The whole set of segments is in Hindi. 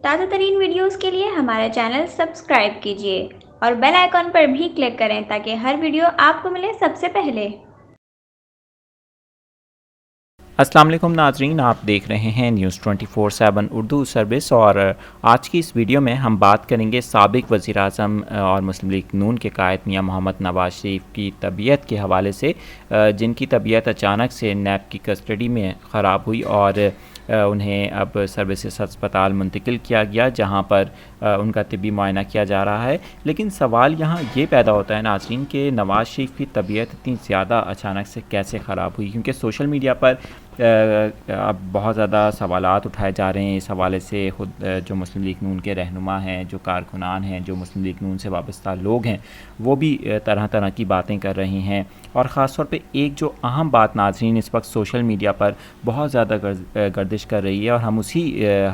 ताज़ा तरीन वीडियोस के लिए हमारा चैनल सब्सक्राइब कीजिए और बेल आइकॉन पर भी क्लिक करें ताकि हर वीडियो आपको मिले सबसे पहले। अस्सलाम वालेकुम नाजरीन, आप देख रहे हैं न्यूज़ 24/7 उर्दू सर्विस। और आज की इस वीडियो में हम बात करेंगे साबिक वज़ीर आज़म और मुस्लिम लीग नून के कायद मियां मोहम्मद नवाज़ शरीफ की तबीयत के हवाले से, जिनकी तबीयत अचानक से नैब की कस्टडी में ख़राब हुई और उन्हें अब सर्विसेज अस्पताल मुंतकिल किया गया, जहां पर उनका तिब्बी मुआयना किया जा रहा है। लेकिन सवाल यहाँ ये पैदा होता है नाज़रीन कि नवाज़ शरीफ की तबीयत इतनी ज़्यादा अचानक से कैसे ख़राब हुई, क्योंकि सोशल मीडिया पर अब बहुत ज़्यादा सवालात उठाए जा रहे हैं इस हवाले से। ख़ुद जो मुस्लिम लीग नून के रहनुमा हैं, जो कारकुनान हैं, जो मुस्लिम लीग नून से वाबस्ता लोग हैं, वो भी तरह तरह की बातें कर रहे हैं। और ख़ास तौर पे एक जो अहम बात नाज़रीन इस वक्त सोशल मीडिया पर बहुत ज़्यादा गर्दिश कर रही है, और हम उसी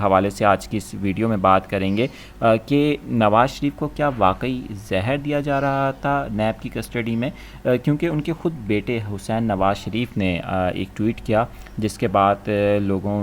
हवाले से आज की इस वीडियो में बात करेंगे कि नवाज़ शरीफ को क्या वाकई जहर दिया जा रहा था नैब की कस्टडी में, क्योंकि उनके ख़ुद बेटे हुसैन नवाज़ शरीफ ने एक ट्वीट किया, जिसके बाद लोगों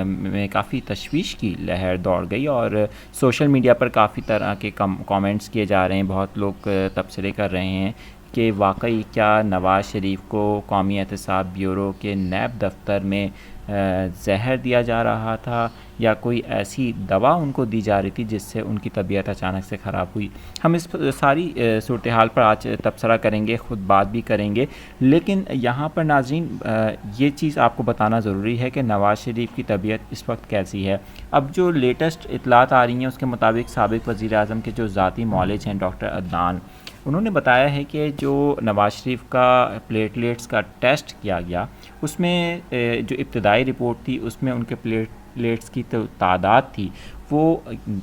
में काफ़ी तशवीश की लहर दौड़ गई और सोशल मीडिया पर काफ़ी तरह के कमेंट्स किए जा रहे हैं। बहुत लोग तबसरे कर रहे हैं कि वाकई क्या नवाज़ शरीफ को कौमी एहतसाब ब्यूरो के नैब दफ्तर में जहर दिया जा रहा था, या कोई ऐसी दवा उनको दी जा रही थी जिससे उनकी तबीयत अचानक से ख़राब हुई। हम इस सारी सूरत हाल पर आज तबसरा करेंगे, ख़ुद बात भी करेंगे। लेकिन यहाँ पर नाज़रीन ये चीज़ आपको बताना ज़रूरी है कि नवाज़ शरीफ की तबीयत इस वक्त कैसी है। अब जो लेटेस्ट इतलात आ रही हैं उसके मुताबिक साबिक़ वज़ीर आज़म के जो ज़ाती मौलिज हैं डॉक्टर अदनान, उन्होंने बताया है कि जो नवाज़ शरीफ का प्लेटलेट्स का टेस्ट किया गया, उसमें जो इब्तदाई रिपोर्ट थी उसमें उनके प्लेटलेट्स की तो तादाद थी वो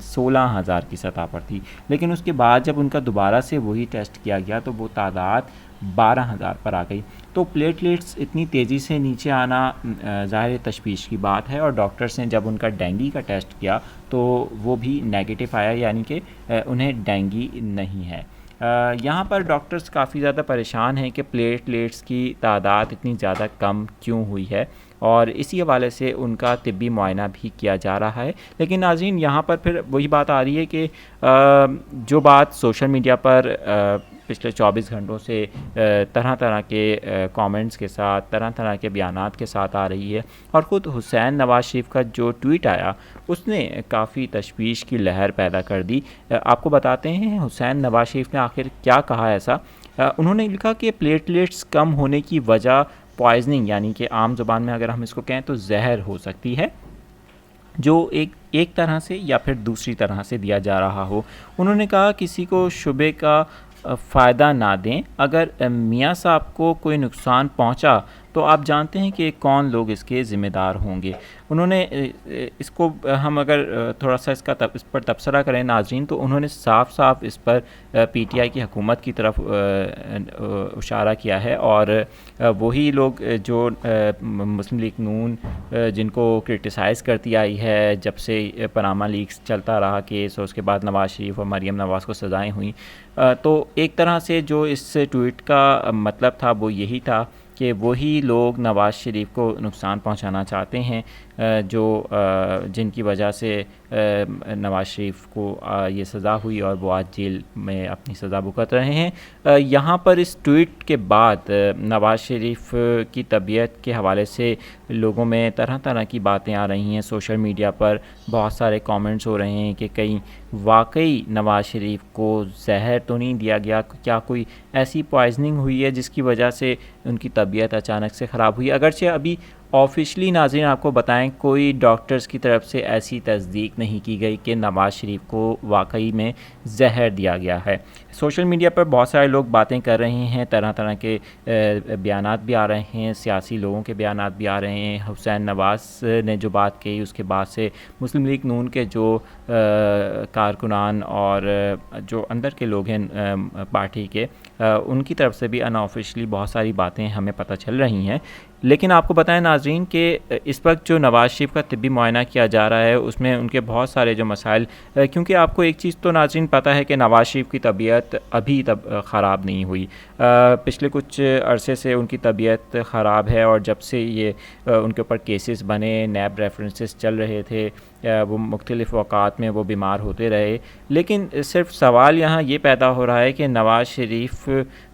16,000 की सतह पर थी। लेकिन उसके बाद जब उनका दोबारा से वही टेस्ट किया गया तो वो तादाद 12,000 पर आ गई। तो प्लेटलेट्स इतनी तेज़ी से नीचे आना ज़ाहिर तशवीश की बात है। और डॉक्टर्स ने जब उनका डेंगू का टेस्ट किया तो वो भी नेगेटिव आया, यानी कि उन्हें डेंगू नहीं है। यहाँ पर डॉक्टर्स काफ़ी ज़्यादा परेशान हैं कि प्लेटलेट्स की तादाद इतनी ज़्यादा कम क्यों हुई है, और इसी हवाले से उनका तिब्बी मुआयना भी किया जा रहा है। लेकिन नाज़रीन यहाँ पर फिर वही बात आ रही है कि जो बात सोशल मीडिया पर पिछले 24 घंटों से तरह तरह के कमेंट्स के साथ, तरह तरह के बयानात के साथ आ रही है, और ख़ुद हुसैन नवाज़ शरीफ का जो ट्वीट आया उसने काफ़ी तशवीश की लहर पैदा कर दी। आपको बताते हैं हुसैन नवाज़ शरीफ ने आखिर क्या कहा ऐसा। उन्होंने लिखा कि प्लेटलेट्स कम होने की वजह पॉइजनिंग, यानी कि आम ज़ुबान में अगर हम इसको कहें तो जहर हो सकती है, जो एक तरह से या फिर दूसरी तरह से दिया जा रहा हो। उन्होंने कहा किसी को शुबे का फ़ायदा ना दें। अगर मियाँ साहब को कोई नुकसान पहुँचा तो आप जानते हैं कि कौन लोग इसके ज़िम्मेदार होंगे। उन्होंने इसको हम अगर थोड़ा सा इस पर तबसरा करें नाज़रीन, तो उन्होंने साफ साफ इस पर पीटीआई की हुकूमत की तरफ इशारा किया है। और वही लोग जो मुस्लिम लीग नून जिनको क्रिटिसाइज़ करती आई है जब से पनामा लीक्स चलता रहा केस, और उसके बाद नवाज़ शरीफ और मरीम नवाज़ को सज़ाएँ हुई, तो एक तरह से जो इस ट्वीट का मतलब था वो यही था कि वही लोग नवाज़ शरीफ को नुकसान पहुंचाना चाहते हैं, जो जिनकी वजह से नवाज़ शरीफ को ये सज़ा हुई और वो आज जेल में अपनी सज़ा भुगत रहे हैं। यहाँ पर इस ट्वीट के बाद नवाज़ शरीफ की तबीयत के हवाले से लोगों में तरह तरह की बातें आ रही हैं। सोशल मीडिया पर बहुत सारे कमेंट्स हो रहे हैं कि कहीं वाकई नवाज़ शरीफ को जहर तो नहीं दिया गया, क्या कोई ऐसी पॉइजनिंग हुई है जिसकी वजह से उनकी तबीयत अचानक से ख़राब हुई। अगरचे अभी ऑफिशली नाज़रीन आपको बताएं, कोई डॉक्टर्स की तरफ से ऐसी तस्दीक नहीं की गई कि नवाज़ शरीफ को वाकई में जहर दिया गया है। सोशल मीडिया पर बहुत सारे लोग बातें कर रहे हैं, तरह तरह के बयानात भी आ रहे हैं, सियासी लोगों के बयानात भी आ रहे हैं। हुसैन नवाज़ ने जो बात कही उसके बाद से मुस्लिम लीग नून के जो कारकुनान और जो अंदर के लोग हैं पार्टी के, उनकी तरफ से भी अनऑफिशली बहुत सारी बातें हमें पता चल रही हैं लेकिन आपको बताएं नाज़रीन कि इस वक्त जो नवाज़ शरीफ का तिब्बी मुआयना किया जा रहा है उसमें उनके बहुत सारे जो मसाइल, क्योंकि आपको एक चीज़ तो नाज़रीन पता है कि नवाज़ शरीफ की तबीयत अभी तब ख़राब नहीं हुई। पिछले कुछ अरसे से उनकी तबीयत ख़राब है और जब से ये उनके ऊपर केसेस बने, नैब रेफरेंसेस चल रहे थे, वो मुख्तलिफ़ औक़ात में वो बीमार होते रहे। लेकिन सिर्फ सवाल यहाँ ये पैदा हो रहा है कि नवाज़ शरीफ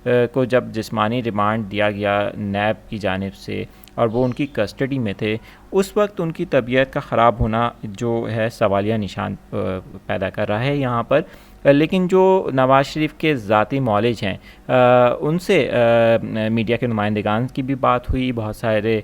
को जब जिस्मानी रिमांड दिया गया नैब की जानिब से और वो उनकी कस्टडी में थे, उस वक्त उनकी तबीयत का ख़राब होना जो है सवालिया निशान पैदा कर रहा है यहाँ पर। लेकिन जो नवाज़ शरीफ के ज़ाती मौलिज हैं, उनसे मीडिया के नुमाइंदगान की भी बात हुई, बहुत सारे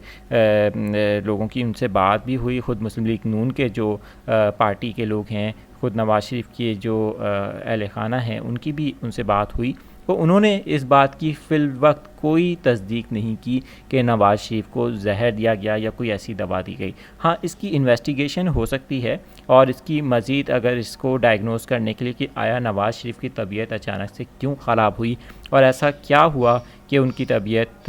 लोगों की उनसे बात भी हुई, ख़ुद मुस्लिम लीग नून के जो पार्टी के लोग हैं, ख़ुद नवाज़ शरीफ के जो अहल खाना हैं, उनकी भी उनसे बात हुई। तो उन्होंने इस बात की फ़िल वक्त कोई तस्दीक नहीं की कि नवाज़ शरीफ को जहर दिया गया या कोई ऐसी दवा दी गई। हाँ, इसकी इन्वेस्टिगेशन हो सकती है और इसकी मज़ीद अगर इसको डायग्नोस करने के लिए कि आया नवाज़ शरीफ की तबीयत अचानक से क्यों ख़राब हुई और ऐसा क्या हुआ कि उनकी तबीयत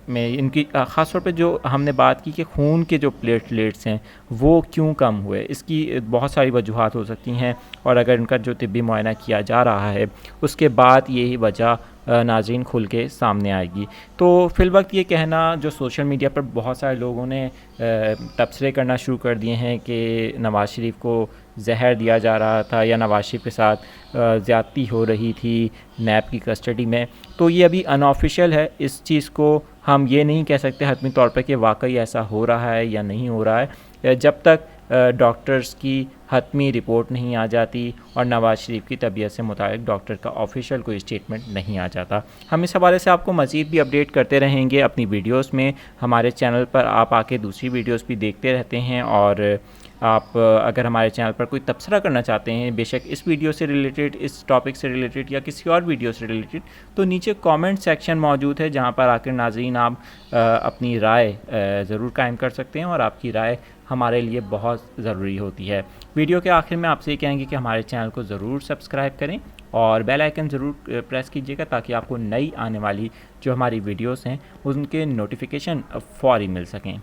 में इनकी ख़ास तौर पे जो हमने बात की कि खून के जो प्लेटलेट्स हैं वो क्यों कम हुए, इसकी बहुत सारी वजूहात हो सकती हैं। और अगर इनका जो तिब्बी मुआयना किया जा रहा है उसके बाद यही वजह नाज़रीन खुल के सामने आएगी। तो फ़िलवक्त ये कहना जो सोशल मीडिया पर बहुत सारे लोगों ने तबसरे करना शुरू कर दिए हैं कि नवाज़ शरीफ को जहर दिया जा रहा था या नवाज़ शरीफ के साथ ज़्यादती हो रही थी नैब की कस्टडी में, तो ये अभी अनऑफिशियल है। इस चीज़ को हम ये नहीं कह सकते हतमी तौर पर कि वाकई ऐसा हो रहा है या नहीं हो रहा है, जब तक डॉक्टर्स की हतमी रिपोर्ट नहीं आ जाती और नवाज़ शरीफ की तबीयत से मुताबिक डॉक्टर का ऑफिशियल कोई स्टेटमेंट नहीं आ जाता। हम इस हवाले से आपको मज़ीद भी अपडेट करते रहेंगे अपनी वीडियोस में। हमारे चैनल पर आप आके दूसरी वीडियोस भी देखते रहते हैं और आप अगर हमारे चैनल पर कोई तबसरा करना चाहते हैं, बेशक इस वीडियो से रिलेटेड, इस टॉपिक से रिलेटेड या किसी और वीडियो से रिलेटेड, तो नीचे कमेंट सेक्शन मौजूद है जहां पर आकर नाज़रीन आप अपनी राय ज़रूर कायम कर सकते हैं और आपकी राय हमारे लिए बहुत ज़रूरी होती है। वीडियो के आखिर में आपसे ये कहेंगे कि हमारे चैनल को ज़रूर सब्सक्राइब करें और बेल आइकन ज़रूर प्रेस कीजिएगा ताकि आपको नई आने वाली जो हमारी वीडियोस हैं उनके नोटिफिकेशन फ़ौरी मिल सकें।